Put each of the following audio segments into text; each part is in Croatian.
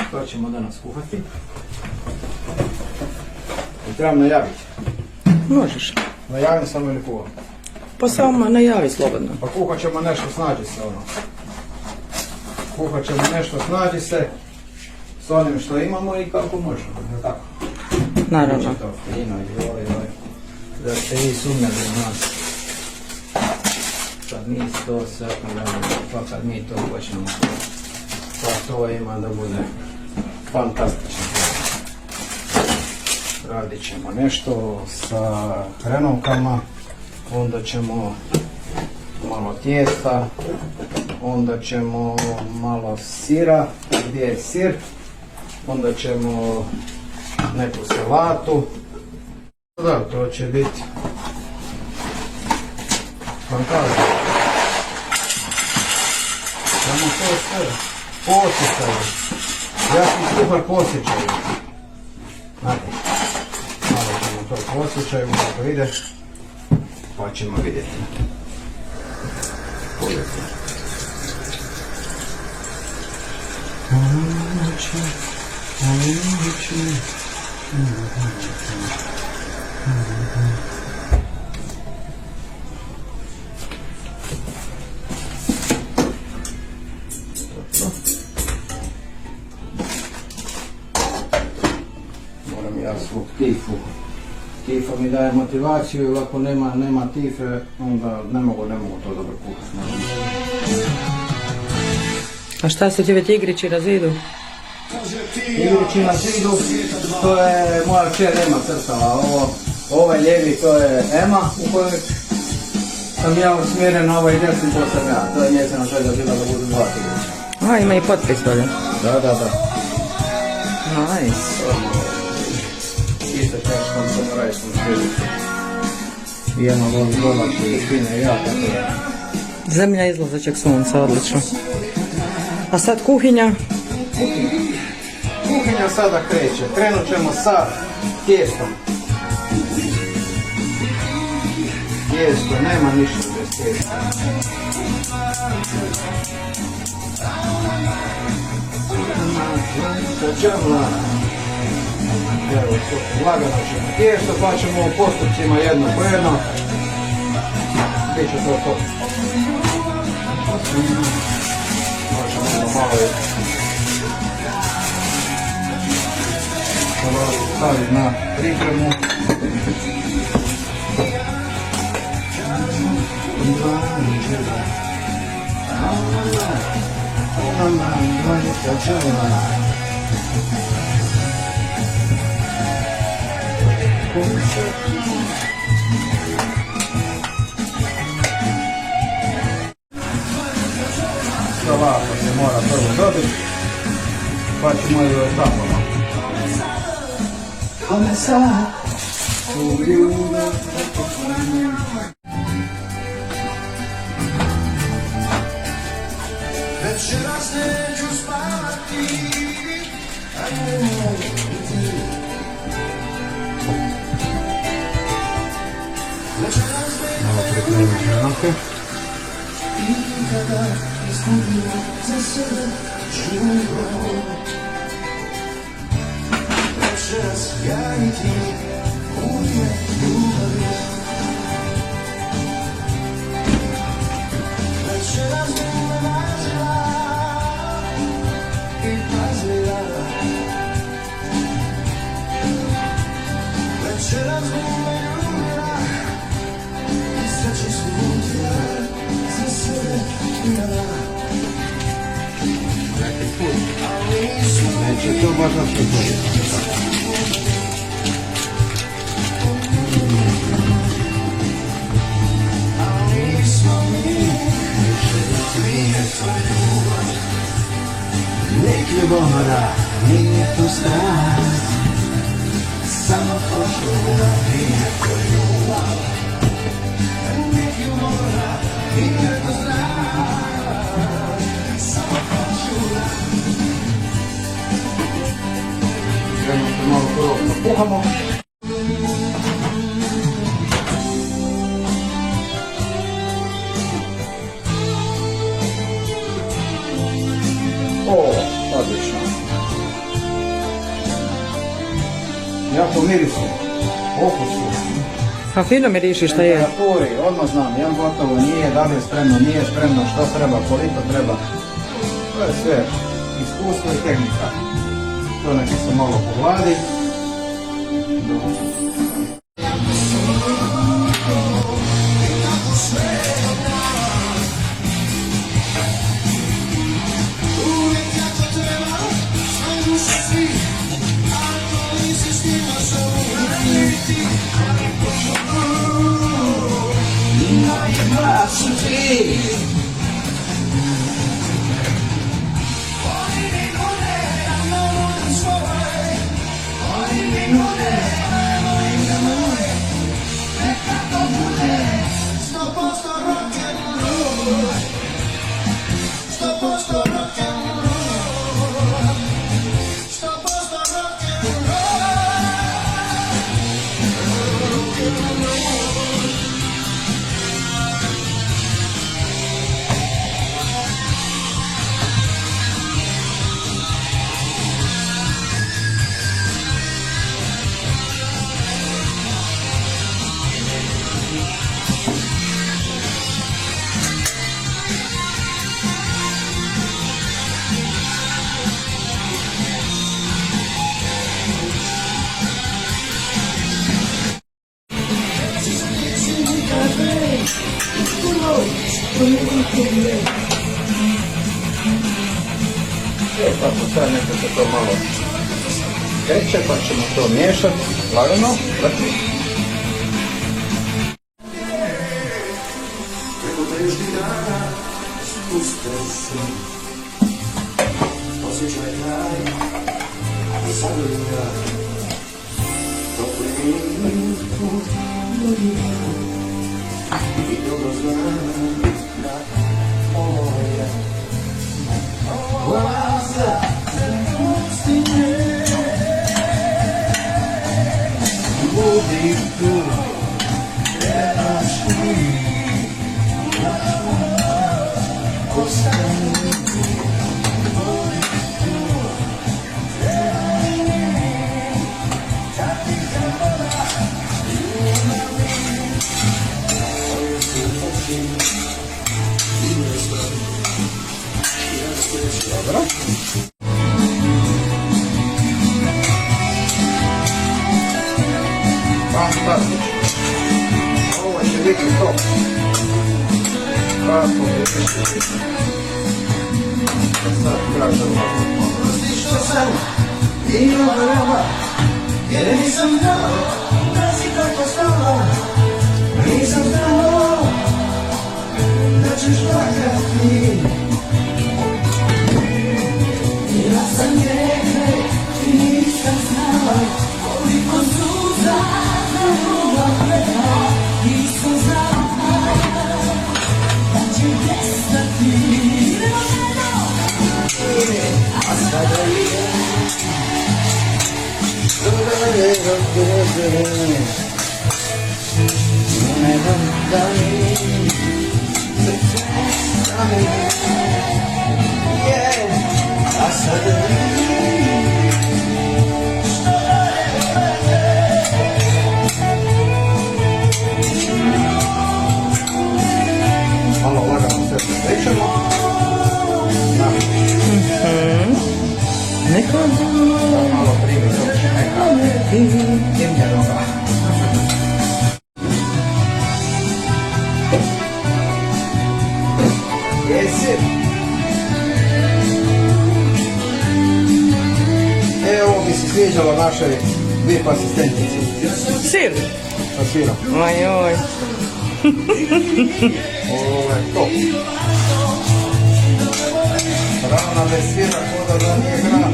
što ćemo danas kuhati. I trebam najaviti. Možeš. Najavim samo ili kuham? Pa samo najavi slobodno. Pa kuhat ćemo nešto, snađi se ono. Kuhat ćemo nešto, snađi se s onim što imamo i kako možemo, je tako? Naravno. Znači to fino i da ste vi sumnjali u nas. Kad mi to sve pogledamo, pa kad mi to počnemo, pa to ima da bude fantastično. Radit ćemo nešto sa hrenovkama, onda ćemo malo tijesta, onda ćemo malo sira, gdje je sir, onda ćemo neku salatu. Da, to će biti fantastično. Samo to sve posjećaju. Ja sam kuhar posjećaju. Znate, malo ćemo to posjećaju, kako ide, pa ćemo vidjeti. Pogledajte. Moram ja svog tifu. Tifa mi daje motivaciju, jer ako nema tife, onda ne mogu to dobro kuhati. A šta se ti već igrići razidu? Igrići na zidu, to je moja kćer Ema crtala. Ovaj lijevi to je Ema u kojoj sam ja usmjeren, a ovaj desni to sam ja. To je njezina želja bila da budu dva igrića. A, ima i potpis dolje. Da. Nice. Isto češkom samurajskom stilu. I jedna domaća i fina i jaka. Zemlja izlazećeg sunca, odlično. A sad kuhinja? Kuhinja sada kreće. Krenut ćemo sa tijestom. Tijesto, nema ništa bez tijesta. Evo, lagano ćemo tijesto, pa ćemo u postupcima jedno po jedno. Biće to. Možemo malo staviti na pripremu. Salata se mora prvo dobiti, pa ćemo ju tako. Večeras neću spavati, a ne mogu ti. Malo pripremim hrenovke. I kada izgubim za sebe život, večeras ja i ti uvijek ljubavi. Večeras bi me važila i pazila. Večeras bi me ljubila i sve čistu utjela za sebe imala. Neki put. Neće to baš da se dobiti. Nek ljubomora nije tu strast, samo hoću da nije to ljubav. Nek ljubomora nije tu strast, samo hoću da... Krenemo malo prvo napuhamo. O, odlično. po mirisu, okusu. A fino miriši šta je. Temperaturi, odmah znam, jel gotovo, nije, da li je spremno, nije spremno, što treba, koliko treba. To je sve iskustvo i tehnika. To neki se malo pogladi. Tako sad neka se to malo kreće, pa ćemo to miješati lagano, vrti. Preko teških dana spuste se, osjećaj kraj i zadovolja. Topli put do njega i dobro znam da ovo je oaza pustine. Budi tu, trebaš mi. Dobro. Fantastično. Ovo će biti to. Kako biti. Sad kažemo. Pusti što sam imao vrema, jer nisam znao da si tako stala. Nisam znao da ćeš plakati. Ja sam rekla, ti nisam znala koliko suza na ljubav gleda. Nisam znala da će nestati. A sada je Ne dam da mi srce stane. a sada je Malo lagano sve priprečemo. Neko? Da malo primi doći neka dimljenoga. Jesi? Evo mi se sviđalo našoj VIP asistentici Sir? sa sirom. Majoj. Ovo je top. Hrana bez sira koda da nije hrana.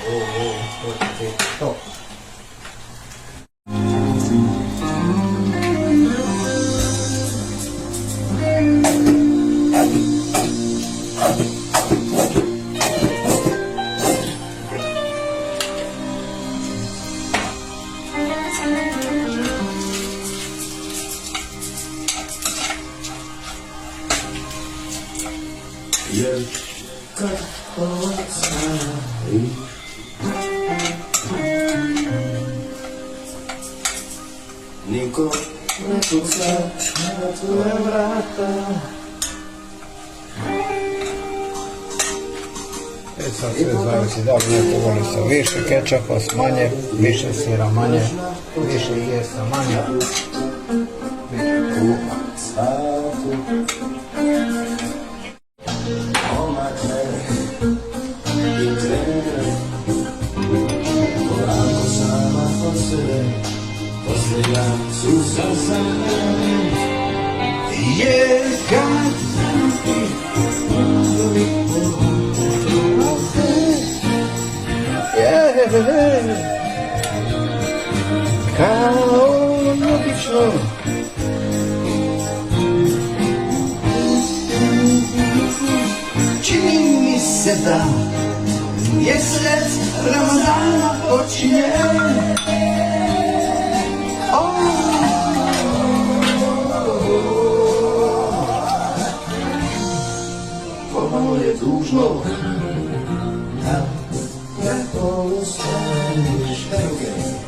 Ovo, to će biti top. Niko ne kuca na tvoja vrata. Sad sve zavisi da li neko voli sa više kečapa, s manje, više sira, manje, više jesta, manje. Svaku omakne i krene polako sama kod sebe, posljednja suza za mene. Jer kad ti Kao obično. čini mi se da mjesec Ramazana počinje. Pomalo je tužno da tako ostaneš. Daj ruke.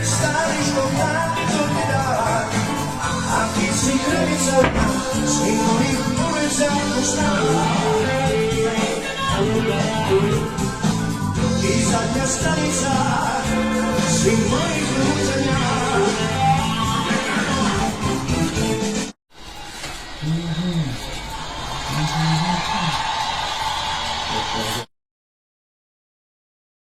Staviš ko mlado ti da, a ti si krvica svih mojih uvezanih snova. I zadnja stanica svih mojih lutanja.